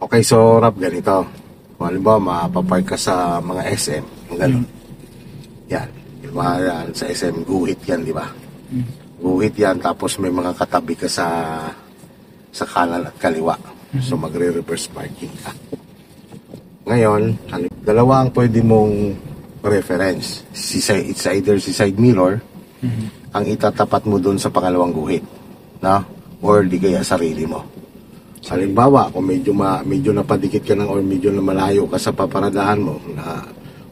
Okay, so Rap, ganito. Kung halimbawa, mapapark ka sa mga SM, yung gano'n. Yan. Yung mga yan, sa SM, guhit yan, di ba? Guhit yan, tapos may mga katabi ka sa kanan at kaliwa. So, magre-reverse parking ka. Ngayon, dalawa ang pwede mong reference. It's either si side mirror, ang itatapat mo dun sa pangalawang guhit. No? Or di kaya sarili mo. Halimbawa, kung medyo napadikit ka ng or medyo na malayo ka sa paparadahan mo, na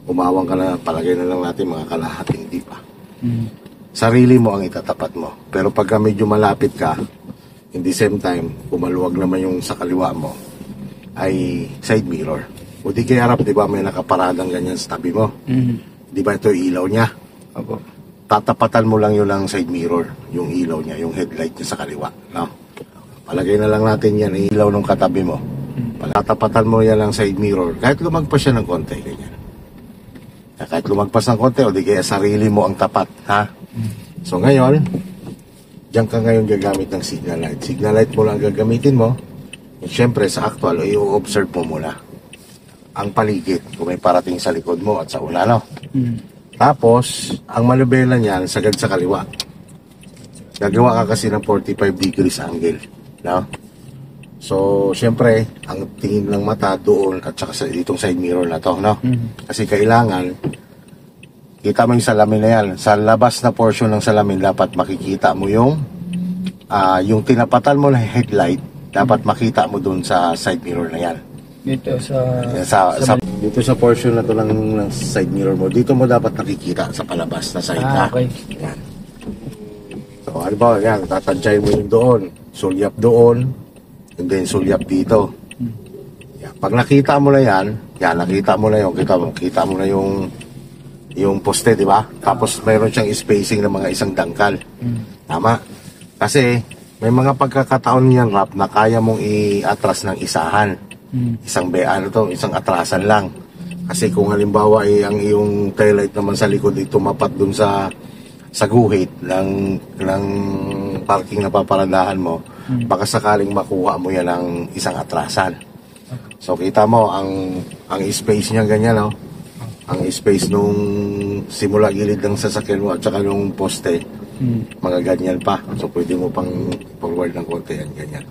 umawang ka na, palagay na lang natin mga kalahating di pa. Sarili mo ang itatapat mo. Pero pagka medyo malapit ka, in the same time, kumaluwag naman yung sa kaliwa mo, ay side mirror. O di kaya Rap, di ba may nakaparadang ganyan sa tabi mo? Di ba ito ilaw niya? Opo. Tatapatan mo lang yun ng side mirror, yung ilaw niya, yung headlight niya sa kaliwa. No? Palagay na lang natin yan, ilaw ng katabi mo. Tatapatan mo yan ng side mirror, kahit lumagpas siya ng konti, ganyan. Kahit lumagpas ng konti, o di kaya sarili mo ang tapat, ha? So ngayon, diyan ka ngayon gagamit ng signal light. Signal light mo lang gagamitin mo. Siyempre, sa actual, i-observe mo muna ang paligid, kung may parating sa likod mo at sa una, no? Tapos, ang manubela niyan, sagad sa kaliwa. Gagawa ka kasi ng 45 degrees angle. No? So, siyempre, ang tingin ng mata doon at saka sa itong side mirror na to, no? Kasi kailangan, kita mo yung salamin na yan. Sa labas na portion ng salamin, dapat makikita mo yung tinapatan mo na headlight, dapat makita mo doon sa side mirror na yan. Dito Dito sa portion na to ng side mirror mo, dito mo dapat nakikita sa palabas na side na. okay. Yan. So, ano ba, yan, tatansyahin mo yung doon, sulyap doon, and then sulyap dito. Yan. Pag nakita mo na yan, nakita mo na yung, kita mo na yung poste, di ba? Tapos mayroon siyang spacing ng mga isang dangkal. Tama? Kasi, may mga pagkakataon niyan, Rap, na kaya mong i-atras ng isahan. Isang atrasan lang. Kasi kung halimbawa ang iyong taillight naman sa likod ay tumapat dun sa guhit ng parking na paparadahan mo, baka sakaling makuha mo yan ng isang atrasan. So kita mo ang space niya ganyan, no? Ang space nung simula gilid ng sasakyan mo at saka nung poste, mga ganyan pa. So pwede mo pang forward ng konti yan, ganyan.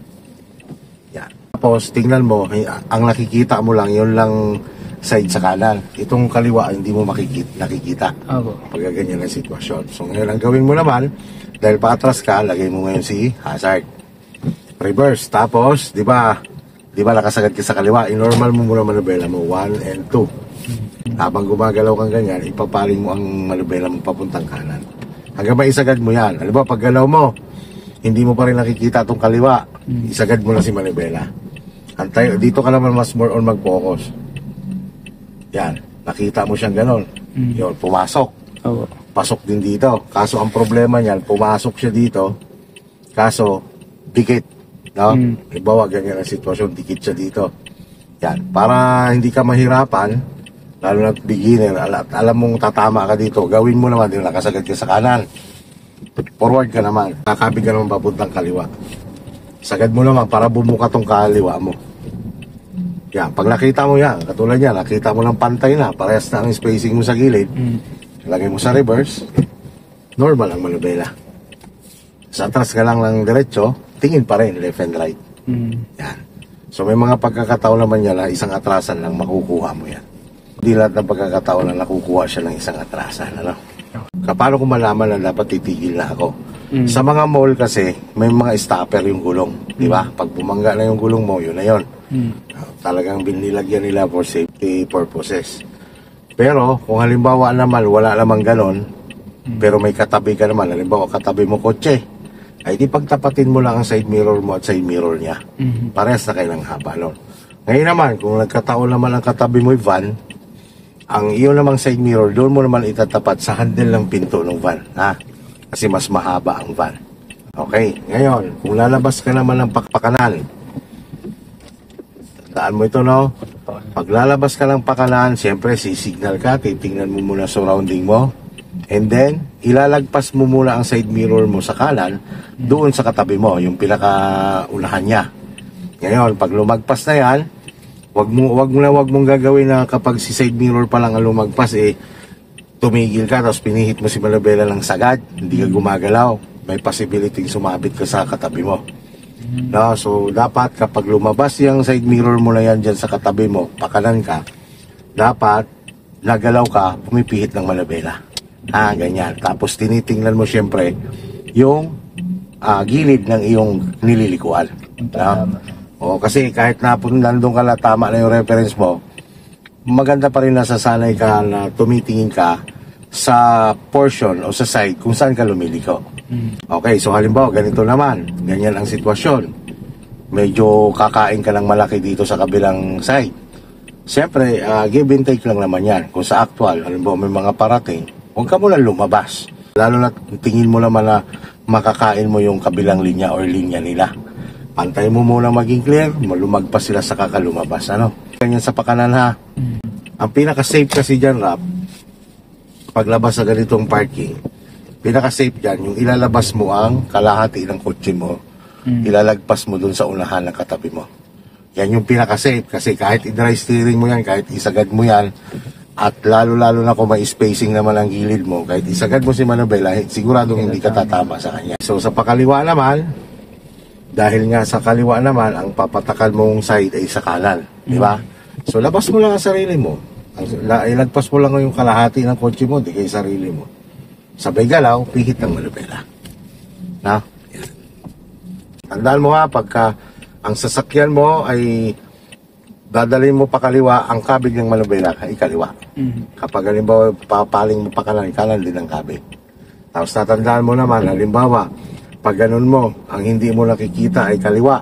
Yan. Tapos tingnan mo, ang nakikita mo lang, yun lang side sa kanan. Itong kaliwa, hindi mo nakikita. Pag ganyan ang sitwasyon. So ngayon, ang gawin mo naman, dahil paatras ka, lagay mo ngayon si hazard. Reverse. Tapos, di ba nakasagad ka sa kaliwa, i-normal mo muna manubela mo, 1 and 2. Habang gumagalaw kang ganyan, ipapaling mo ang manubela mo papuntang kanan. Hanggang ba isagad mo yan? Alam ba, pag galaw mo, hindi mo pa rin nakikita itong kaliwa, isagad mo na si manubela. Antay, dito ka naman mas more on mag-focus. Yan, nakita mo siyang ganon. Yun, pumasok. Pasok din dito. Kaso ang problema niyan, pumasok siya dito, kaso dikit. No? Halimbawa, ganyan ang sitwasyon, dikit siya dito. Yan, para hindi ka mahirapan, lalo na beginner, alam mong tatama ka dito, gawin mo naman, din nakasagad ka sa kanan. Forward ka naman, nakabig ka naman papuntang kaliwa. Sagad mo naman para bumuka tong kaliwa mo. Yan, pag nakita mo yan, katulad yan, nakita mo ng pantay na, parehas na ang spacing mo sa gilid, lagay mo sa reverse, normal ang manubela. Sa atras ka lang ng diretso, tingin pa rin, left and right. Yan. So may mga pagkakataon naman yan na isang atrasan lang makukuha mo yan. Hindi lahat ng pagkakataon na nakukuha siya ng isang atrasan. Ano? Paano ko malaman na dapat titigil na ako? Sa mga mall kasi, may mga stopper yung gulong. Di ba? Pag bumangga na yung gulong mo, yun na yun. Talagang binilagyan nila for safety purposes. Pero, kung halimbawa naman, wala namang ganon, pero may katabi ka naman, halimbawa katabi mo kotse, ay di pagtapatin mo lang ang side mirror mo at side mirror niya. Parehas na kayo ng haba nun. Ngayon naman, kung nagkataon naman ang katabi mo yung van, ang iyo namang side mirror, doon mo naman itatapat sa handle ng pinto ng van. Ha? Kasi mas mahaba ang van. Okay, ngayon, kung lalabas ka naman ng pakanan, tandaan mo ito, no? Pag lalabas ka ng pakanan, siyempre, sisignal ka, titingnan mo muna surrounding mo, and then, ilalagpas mo muna ang side mirror mo sa kanan, doon sa katabi mo, yung pinakaunahan niya. Ngayon, pag lumagpas na yan, Wag mong gagawin na kapag si side mirror pa lang ang lumagpas, tumigil ka, tapos pinihit mo si manubela ng sagad, hindi ka gumagalaw. May possibility sumabit ka sa katabi mo. No, so dapat kapag lumabas yung side mirror mo na yan dyan sa katabi mo, pakanan ka, dapat nagalaw ka, pumipihit ng manubela. Ganyan. Tapos tinitingnan mo syempre yung gilid ng iyong nililikuan. No? Kasi kahit nandun ka na tama na yung reference mo, maganda pa rin nasasanay ka na tumitingin ka sa portion o sa side kung saan ka lumiliko. Okay, so halimbawa, ganito naman. Ganyan ang sitwasyon. Medyo kakain ka ng malaki dito sa kabilang side. Siyempre, give and take lang naman yan. Kung sa actual, halimbawa may mga parating, huwag ka muna lumabas. Lalo na tingin mo naman na makakain mo yung kabilang linya or linya nila. Pantay mo muna maging clear, lumagpas sila sa kakalumabas. Ganyan sa pakanan ha. Ang pinaka-safe kasi dyan, Rap, paglabas sa ganitong parking, pinaka-safe dyan, yung ilalabas mo ang kalahati ng kotse mo, ilalagpas mo dun sa unahan ng katabi mo. Yan yung pinaka-safe kasi kahit i-dry steering mo yan, kahit isagad mo yan, at lalo-lalo na kung may spacing naman ang gilid mo, kahit isagad mo si manubela, siguradong hindi ka tatama sa kanya. So sa pakaliwa naman, dahil nga sa kaliwa naman, ang papatakal mong side ay sa kanan, di ba? So labas mo lang ang sarili mo. Ilagpas mo lang yung kalahati ng kotse mo, di kay sarili mo. Sabay galaw, pihit ng manubela. Na? Yan. Tandaan mo ha, pagka ang sasakyan mo ay dadalhin mo pa kaliwa, ang kabig ng manubela ay kaliwa. Kapag halimbawa papaling mo pa kanan din ang kabig. Tapos tatandaan mo naman, halimbawa, pag ganun mo, ang hindi mo nakikita ay kaliwa.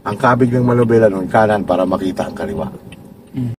Ang kabig ng manubela nun kanan para makita ang kaliwa.